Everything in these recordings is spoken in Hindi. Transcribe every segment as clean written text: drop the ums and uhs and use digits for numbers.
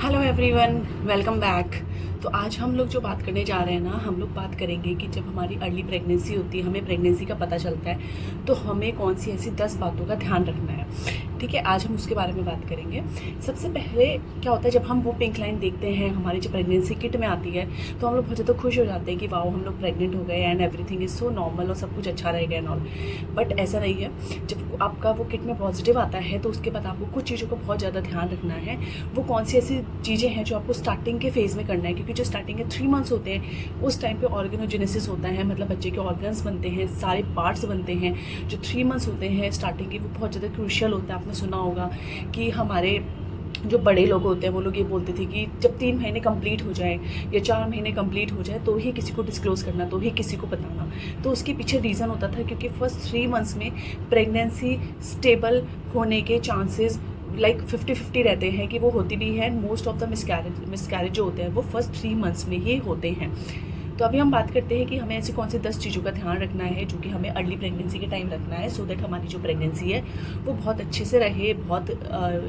Hello everyone, welcome back. तो आज हम लोग जो बात करने जा रहे हैं ना, हम लोग बात करेंगे कि जब हमारी अर्ली प्रेगनेंसी होती है, हमें प्रेगनेंसी का पता चलता है, तो हमें कौन सी ऐसी 10 बातों का ध्यान रखना है। ठीक है, आज हम उसके बारे में बात करेंगे। सबसे पहले क्या होता है, जब हम वो पिंक लाइन देखते हैं हमारी जब प्रेगनेंसी किट में आती है, तो हम लोग बहुत ज़्यादा खुश हो जाते हैं कि वाओ, हम लोग प्रेग्नेंट हो गए and everything is so normal और सब कुछ अच्छा रहेगा एंड ऑल। बट ऐसा नहीं है। जब आपका वो किट में पॉजिटिव आता है, तो उसके बाद आपको कुछ चीज़ों का बहुत ज़्यादा ध्यान रखना है। वो कौन सी ऐसी चीज़ें हैं जो आपको स्टार्टिंग के फेज़ में करना है, क्योंकि जो स्टार्टिंग के 3 मंथ्स होते हैं, उस टाइम पे ऑर्गेनोजेनेसिस होता है, मतलब बच्चे के ऑर्गन्स बनते हैं, सारे पार्ट्स बनते हैं। जो 3 मंथ्स होते हैं स्टार्टिंग के, वो बहुत ज़्यादा क्रूशियल होता है। आपने सुना होगा कि हमारे जो बड़े लोग होते हैं वो लोग ये बोलते थे कि जब 3 महीने कंप्लीट हो जाए या 4 महीने कंप्लीट हो जाए तो ही किसी को डिस्क्लोज़ करना, तो ही किसी को बताना। तो उसके पीछे रीज़न होता था क्योंकि फर्स्ट 3 मंथ्स में प्रेगनेंसी स्टेबल होने के चांसेस लाइक 50-50 रहते हैं कि वो होती भी है। मोस्ट ऑफ द मिसकैरेज जो होते हैं वो फर्स्ट 3 मंथ्स में ही होते हैं। तो अभी हम बात करते हैं कि हमें ऐसी कौन सी 10 चीज़ों का ध्यान रखना है जो कि हमें अर्ली प्रेगनेंसी के टाइम रखना है, सो दैट हमारी जो प्रेगनेंसी है वो बहुत अच्छे से रहे, बहुत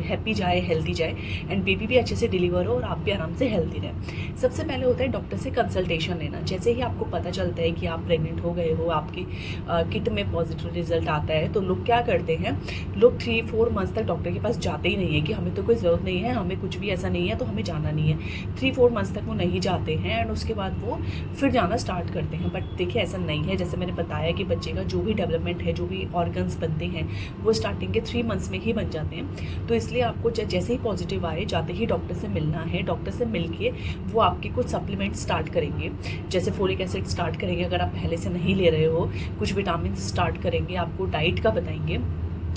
हैप्पी जाए, हेल्दी जाए एंड बेबी भी अच्छे से डिलीवर हो और आप भी आराम से हेल्दी रहें। सबसे पहले होता है डॉक्टर से कंसल्टेशन लेना। जैसे ही आपको पता चलता है कि आप प्रेग्नेंट हो गए हो, आपकी किट में पॉजिटिव रिजल्ट आता है, तो लोग क्या करते हैं, लोग 3-4 मंथ्स तक डॉक्टर के पास जाते ही नहीं है कि हमें तो कोई ज़रूरत नहीं है, हमें कुछ भी ऐसा नहीं है तो हमें जाना नहीं है। 3-4 मंथ्स तक वो नहीं जाते हैं एंड उसके बाद वो फिर जाना स्टार्ट करते हैं। बट देखिए, ऐसा नहीं है। जैसे मैंने बताया कि बच्चे का जो भी डेवलपमेंट है, जो भी ऑर्गन्स बनते हैं, वो स्टार्टिंग के 3 मंथ्स में ही बन जाते हैं। तो इसलिए आपको जैसे ही पॉजिटिव आए, जाते ही डॉक्टर से मिलना है। डॉक्टर से मिल के वो आपके कुछ सप्लीमेंट स्टार्ट करेंगे, जैसे फोलिक एसिड स्टार्ट करेंगे अगर आप पहले से नहीं ले रहे हो, कुछ विटामिन स्टार्ट करेंगे, आपको डाइट का बताएंगे।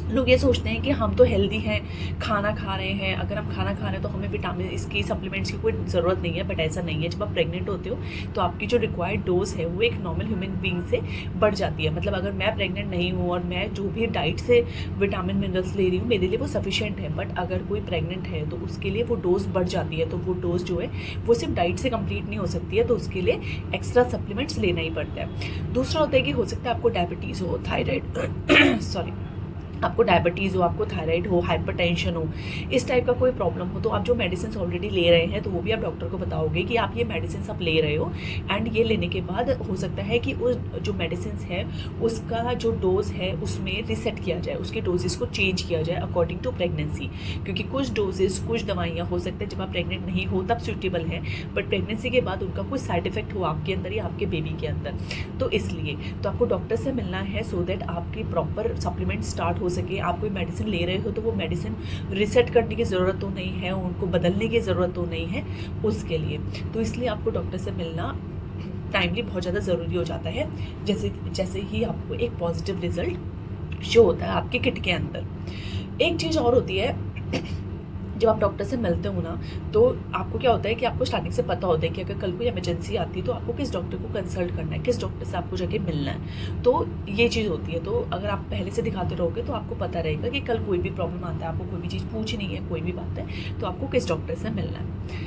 लोग ये सोचते हैं कि हम तो हेल्दी हैं, खाना खा रहे हैं, अगर हम खाना खा रहे हैं तो हमें विटामिन इसकी सप्लीमेंट्स की कोई ज़रूरत नहीं है। बट ऐसा नहीं है। जब आप प्रेग्नेंट होते हो तो आपकी जो रिक्वायर्ड डोज है वो एक नॉर्मल ह्यूमन बीइंग से बढ़ जाती है। मतलब अगर मैं प्रेग्नेंट नहीं हूँ और मैं जो भी डाइट से विटामिन मिनरल्स ले रही हूँ, मेरे लिए वो सफिशिएंट है। बट अगर कोई प्रेग्नेंट है तो उसके लिए वो डोज बढ़ जाती है। तो वो डोज जो है वो सिर्फ डाइट से कंप्लीट नहीं हो सकती है, तो उसके लिए एक्स्ट्रा सप्लीमेंट्स लेना ही पड़ता है। दूसरा होता है कि हो सकता है आपको डायबिटीज़ हो, थायराइड सॉरी आपको डायबिटीज़ हो, आपको थायराइड हो, हाइपरटेंशन हो, इस टाइप का कोई प्रॉब्लम हो, तो आप जो मेडिसिन ऑलरेडी ले रहे हैं तो वो भी आप डॉक्टर को बताओगे कि आप ये मेडिसिन आप ले रहे हो एंड ये लेने के बाद हो सकता है कि उस जो मेडिसिन है उसका जो डोज है उसमें रिसेट किया जाए, उसके डोजेस को चेंज किया जाए अकॉर्डिंग टू प्रेगनेंसी। क्योंकि कुछ डोजेस, कुछ दवाइयाँ हो सकते हैं जब आप प्रेग्नेंट नहीं हो तब सूटेबल है, बट प्रेगनेंसी के बाद उनका कोई साइड इफेक्ट हो आपके अंदर या आपके बेबी के अंदर। तो इसलिए तो आपको डॉक्टर से मिलना है सो दैट आपकी प्रॉपर सप्लीमेंट स्टार्ट हो सके। आप कोई मेडिसिन ले रहे हो तो वो मेडिसिन रिसेट करने की ज़रूरत तो नहीं है, उनको बदलने की ज़रूरत तो नहीं है उसके लिए। तो इसलिए आपको डॉक्टर से मिलना टाइमली बहुत ज़्यादा ज़रूरी हो जाता है, जैसे ही आपको एक पॉजिटिव रिजल्ट शो होता है आपके किट के अंदर। एक चीज़ और होती है, जब आप डॉक्टर से मिलते हो ना, तो आपको क्या होता है कि आपको स्टार्टिंग से पता होता है कि अगर कल कोई इमरजेंसी आती है तो आपको किस डॉक्टर को कंसल्ट करना है, किस डॉक्टर से आपको जाके मिलना है। तो ये चीज़ होती है। तो अगर आप पहले से दिखाते रहोगे तो आपको पता रहेगा कि कल कोई भी प्रॉब्लम आता है, आपको कोई भी चीज़ पूछनी है, कोई भी बात है, तो आपको किस डॉक्टर से मिलना है।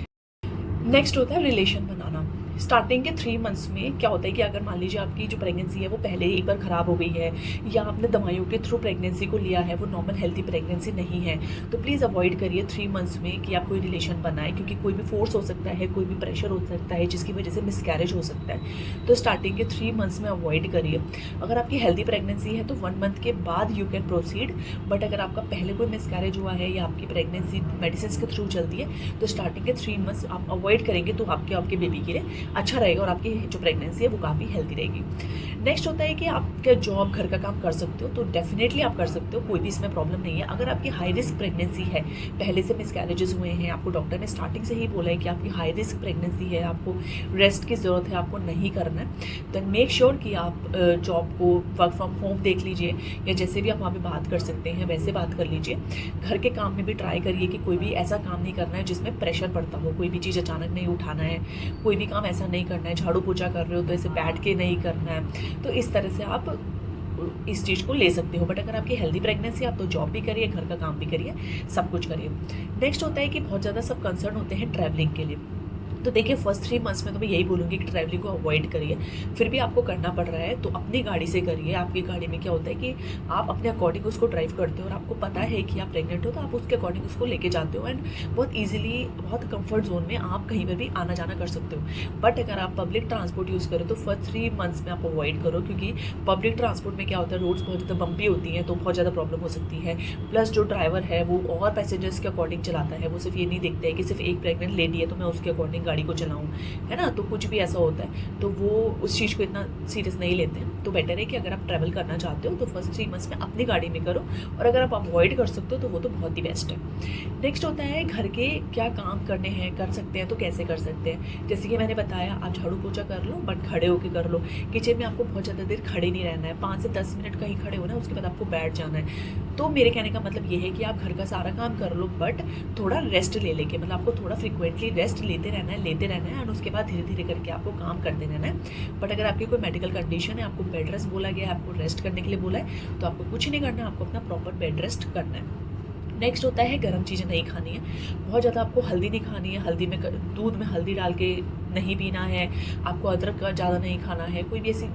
नेक्स्ट होता है रिलेशन बनाना। स्टार्टिंग के 3 मंथ्स में क्या होता है कि अगर मान लीजिए आपकी जो प्रेगनेंसी है वो पहले एक बार ख़राब हो गई है या आपने दवाइयों के थ्रू प्रेगनेंसी को लिया है, वो नॉर्मल हेल्थी प्रेगनेंसी नहीं है, तो प्लीज़ अवॉइड करिए 3 मंथ्स में कि आप कोई रिलेशन बनाए, क्योंकि कोई भी फोर्स हो सकता है, कोई भी प्रेशर हो सकता है जिसकी वजह से मिसकैरेज हो सकता है। तो स्टार्टिंग के 3 मंथ्स में अवॉइड करिए। अगर आपकी हेल्थी प्रेगनेंसी है तो 1 मंथ के बाद यू कैन प्रोसीड। बट अगर आपका पहले कोई मिसकैरेज हुआ है या आपकी प्रेगनेंसी मेडिसिन के थ्रू चलती है, तो स्टार्टिंग के 3 मंथ्स आप अवॉइड करेंगे तो आपके बेबी के लिए अच्छा रहेगा और आपकी जो प्रेगनेंसी है वो काफ़ी हेल्दी रहेगी। नेक्स्ट होता है कि आप क्या जॉब, घर का काम कर सकते हो, तो डेफिनेटली आप कर सकते हो, कोई भी इसमें प्रॉब्लम नहीं है। अगर आपकी हाई रिस्क प्रेगनेंसी है, पहले से मिसकैरेजेस हुए हैं, आपको डॉक्टर ने स्टार्टिंग से ही बोला है कि आपकी हाई रिस्क प्रेगनेंसी है, आपको रेस्ट की ज़रूरत है, आपको नहीं करना है, देन मेक श्योर कि आप जॉब को वर्क फ्रॉम होम देख लीजिए, या जैसे भी आप वहाँ पे बात कर सकते हैं वैसे बात कर लीजिए। घर के काम में भी ट्राई करिए कि कोई भी ऐसा काम नहीं करना है जिसमें प्रेशर पड़ता हो, कोई भी चीज़ अचानक नहीं उठाना है, कोई भी काम ऐसा नहीं करना है, झाड़ू पोछा कर रहे हो तो ऐसे बैठ के नहीं करना है। तो इस तरह से आप इस चीज़ को ले सकते हो। बट अगर आपकी हेल्दी प्रेगनेंसी है आप तो जॉब भी करिए, घर का काम भी करिए, सब कुछ करिए। नेक्स्ट होता है कि बहुत ज़्यादा सब कंसर्न होते हैं ट्रैवलिंग के लिए। तो देखिए फर्स्ट 3 मंथ्स में तो मैं यही बोलूँगी कि ट्रैवलिंग को अवॉइड करिए। फिर भी आपको करना पड़ रहा है तो अपनी गाड़ी से करिए। आपकी गाड़ी में क्या होता है कि आप अपने अकॉर्डिंग उसको ड्राइव करते हो और आपको पता है कि आप प्रेग्नेंट हो तो आप उसके अकॉर्डिंग उसको लेके जाते हो एंड बहुत ईजिली, बहुत कंफर्ट जोन में आप कहीं पर भी आना जाना कर सकते हो। बट अगर आप पब्लिक ट्रांसपोर्ट यूज़ करो तो फर्स्ट 3 मंथ्स में आप अवॉइड करो, क्योंकि पब्लिक ट्रांसपोर्ट में क्या होता है, रोड्स बहुत ज़्यादा बम्पी होती हैं तो बहुत ज़्यादा प्रॉब्लम हो सकती है। प्लस जो ड्राइवर है वो और पैसेंजर्स के अकॉर्डिंग चलाता है, वो सिर्फ ये नहीं देखता है कि सिर्फ एक प्रेग्नेंट लेडी है तो मैं उसके अकॉर्डिंग गाड़ी को चलाऊँ, है ना। तो कुछ भी ऐसा होता है तो वो उस चीज़ को इतना सीरियस नहीं लेते हैं। तो बेटर है कि अगर आप ट्रैवल करना चाहते हो तो फर्स्ट 3 मंथ्स में अपनी गाड़ी में करो, और अगर आप अवॉइड कर सकते हो तो वो तो बहुत ही बेस्ट है। नेक्स्ट होता है घर के क्या काम करने हैं, कर सकते हैं तो कैसे कर सकते हैं। जैसे कि मैंने बताया, आप झाड़ू पोछा कर लो बट खड़े होकर कर लो। किचन में आपको बहुत ज़्यादा देर खड़े नहीं रहना है, 5 से 10 मिनट कहीं खड़े हो ना, उसके बाद आपको बैठ जाना है। तो मेरे कहने का मतलब ये है कि आप घर का सारा काम कर लो बट थोड़ा रेस्ट ले लेके, मतलब आपको थोड़ा फ्रिक्वेंटली रेस्ट लेते रहना है और उसके बाद धीरे धीरे करके आपको काम करते रहना है। बट अगर आपकी कोई मेडिकल कंडीशन है, आपको बेड रेस्ट बोला गया है, आपको रेस्ट करने के लिए बोला है, तो आपको कुछ नहीं करना है, आपको अपना प्रॉपर बेड रेस्ट करना है। नेक्स्ट होता है गर्म चीज़ें नहीं खानी है, बहुत ज़्यादा आपको हल्दी नहीं खानी है, हल्दी में दूध में हल्दी डाल के नहीं पीना है, आपको अदरक का ज़्यादा नहीं खाना है, कोई भी ऐसी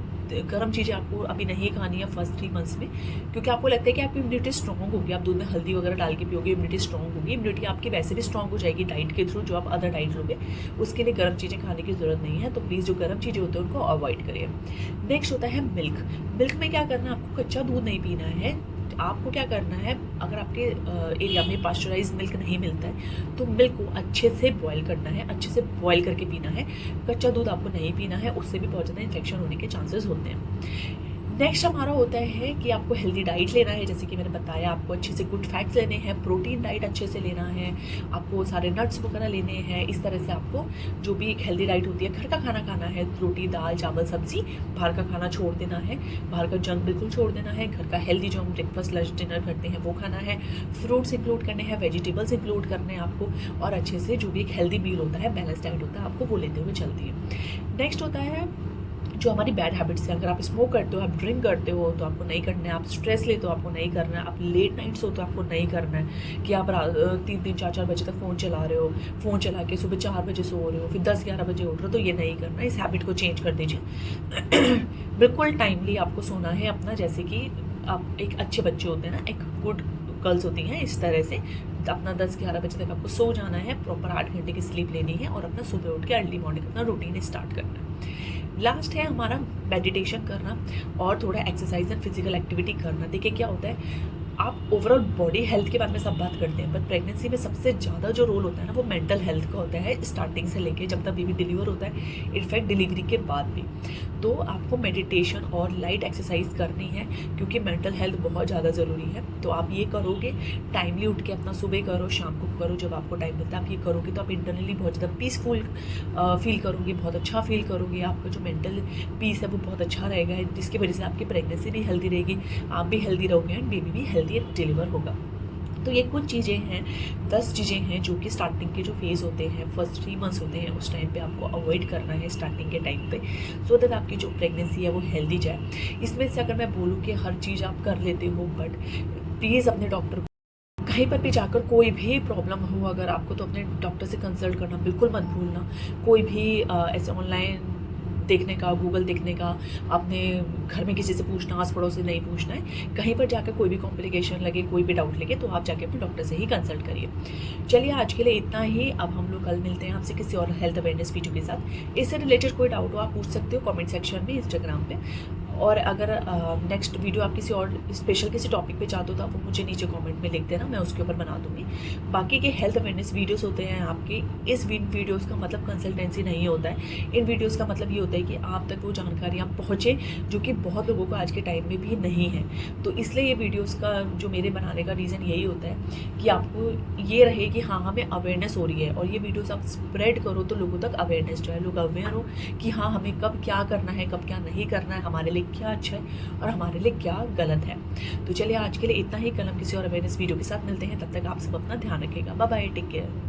गर्म चीज़ें आपको अभी नहीं खानी है फर्स्ट 3 मंथ्स में, क्योंकि आपको लगता है कि आपकी इम्यूनिटी स्ट्रॉन्ग होगी, आप दूध में हल्दी वगैरह डाल के पियोगे, इम्यूनिटी स्ट्रॉन्ग होगी। इम्यूनिटी आपकी वैसे भी स्ट्रॉन्ग हो जाएगी डाइट के थ्रू, जो आप अदर डाइट लोगे, उसके लिए गर्म चीज़ें खाने की ज़रूरत नहीं है। तो प्लीज़ जो गर्म चीज़ें होती हैं उनको अवॉइड करिए। नेक्स्ट होता है मिल्क में क्या करना है, आपको कच्चा दूध नहीं पीना है। आपको क्या करना है, अगर आपके एरिया में पास्चराइज मिल्क नहीं मिलता है तो मिल्क को अच्छे से बॉईल करना है, अच्छे से बॉईल करके पीना है। कच्चा दूध आपको नहीं पीना है, उससे भी बहुत ज़्यादा इन्फेक्शन होने के चांसेस होते हैं। नेक्स्ट हमारा होता है कि आपको हेल्दी डाइट लेना है, जैसे कि मैंने बताया, आपको अच्छे से गुड फैट्स लेने हैं, प्रोटीन डाइट अच्छे से लेना है, आपको सारे नट्स वगैरह लेने हैं। इस तरह से आपको जो भी एक हेल्दी डाइट होती है, घर का खाना खाना है, रोटी दाल चावल सब्जी, बाहर का खाना छोड़ देना है, बाहर का जंक बिल्कुल छोड़ देना है, घर का हेल्दी जो हम ब्रेकफास्ट लंच डिनर करते हैं वो खाना है, फ्रूट्स इंक्लूड करने हैं, वेजिटेबल्स इंक्लूड करने हैं आपको, और अच्छे से जो भी एक हेल्दी मील होता है, बैलेंस डाइट होता है, आपको वो लेते हुए चलती है। नेक्स्ट होता है जो हमारी बैड हैबिट्स हैं, अगर आप स्मोक करते हो, आप ड्रिंक करते हो तो आपको नहीं करना है, आप स्ट्रेस लेते हो आपको नहीं करना है, आप लेट नाइट्स हो तो आपको नहीं करना है, कि आप 3-4 बजे तक फ़ोन चला रहे हो, फ़ोन चला के सुबह 4 बजे सो रहे हो, फिर 10-11 बजे उठ रहे हो, तो ये नहीं करना। इस हैबिट को चेंज कर दीजिए। बिल्कुल टाइमली आपको सोना है अपना, जैसे कि आप एक अच्छे बच्चे होते हैं ना, एक गुड गर्ल्स होती हैं, इस तरह से अपना 10-11 बजे तक आपको सो जाना है, प्रॉपर 8 घंटे की स्लीप लेनी है और अपना सुबह उठ के अर्ली मॉर्निंग अपना रूटीन स्टार्ट करना है। लास्ट है हमारा मेडिटेशन करना और थोड़ा एक्सरसाइज एंड फिजिकल एक्टिविटी करना। देखिए क्या होता है, आप ओवरऑल बॉडी हेल्थ के बारे में सब बात करते हैं, बट प्रेगनेंसी में सबसे ज़्यादा जो रोल होता है ना वो मेंटल हेल्थ का होता है, स्टार्टिंग से लेके जब तक बेबी डिलीवर होता है, इनफैक्ट डिलीवरी के बाद भी। तो आपको मेडिटेशन और लाइट एक्सरसाइज करनी है, क्योंकि मेंटल हेल्थ बहुत ज़्यादा ज़रूरी है। तो आप ये करोगे, टाइमली उठ के अपना सुबह करो, शाम को करो, जब आपको टाइम मिलता है आप ये करोगे तो आप इंटरनली बहुत ज़्यादा पीसफुल फील करोगे, बहुत अच्छा फील करोगे, आपका जो मेंटल पीस है वो बहुत अच्छा रहेगा, जिसकी वजह से आपकी प्रेगनेंसी भी हेल्दी रहेगी, आप भी हेल्दी रहोगे एंड बेबी भी हेल्दी डिलीवर होगा। तो ये कुछ चीज़ें हैं, 10 चीज़ें हैं जो कि स्टार्टिंग के जो फेज़ होते हैं, फर्स्ट 3 मंथ्स होते हैं, उस टाइम पे आपको अवॉइड करना है स्टार्टिंग के टाइम पे, सो दैट आपकी जो प्रेगनेंसी है वो हेल्दी जाए। इसमें से अगर मैं बोलूँ कि हर चीज़ आप कर लेते हो, बट प्लीज़ अपने डॉक्टर को कहीं पर भी जाकर कोई भी प्रॉब्लम हो अगर आपको, तो अपने डॉक्टर से कंसल्ट करना बिल्कुल मत भूलना। कोई भी ऐसे ऑनलाइन देखने का, गूगल देखने का, अपने घर में किसी से पूछना, आस पड़ोस से नहीं पूछना है। कहीं पर जाकर कोई भी कॉम्प्लिकेशन लगे, कोई भी डाउट लगे तो आप जाके अपने डॉक्टर से ही कंसल्ट करिए। चलिए आज के लिए इतना ही, अब हम लोग कल मिलते हैं आपसे किसी और हेल्थ अवेयरनेस वीडियो के साथ। इससे रिलेटेड कोई डाउट हो आप पूछ सकते हो कमेंट सेक्शन में, इंस्टाग्राम पे, और अगर नेक्स्ट वीडियो आप किसी और स्पेशल किसी टॉपिक पे चाहते हो तो आप वो मुझे नीचे कमेंट में लिख देना, मैं उसके ऊपर बना दूँगी। बाकी के हेल्थ अवेयरनेस वीडियोस होते हैं आपके, इस वीडियोस का मतलब कंसल्टेंसी नहीं होता है। इन वीडियोस का मतलब ये होता है कि आप तक वो जानकारियाँ पहुँचे जो कि बहुत लोगों को आज के टाइम में भी नहीं है। तो इसलिए ये वीडियोज़ का जो मेरे बनाने का रीज़न यही होता है कि आपको ये रहे कि हाँ हमें अवेयरनेस हो रही है, और ये वीडियोज़ आप स्प्रेड करो तो लोगों तक अवेयरनेस जो है, लोग अवेयर हो कि हाँ हमें कब क्या करना है, कब क्या नहीं करना है, हमारे लिए क्या अच्छा है और हमारे लिए क्या गलत है। तो चलिए आज के लिए इतना ही, कल हम किसी और अवेयरनेस वीडियो के साथ मिलते हैं, तब तक आप सब अपना ध्यान रखिएगा। Bye bye, take care.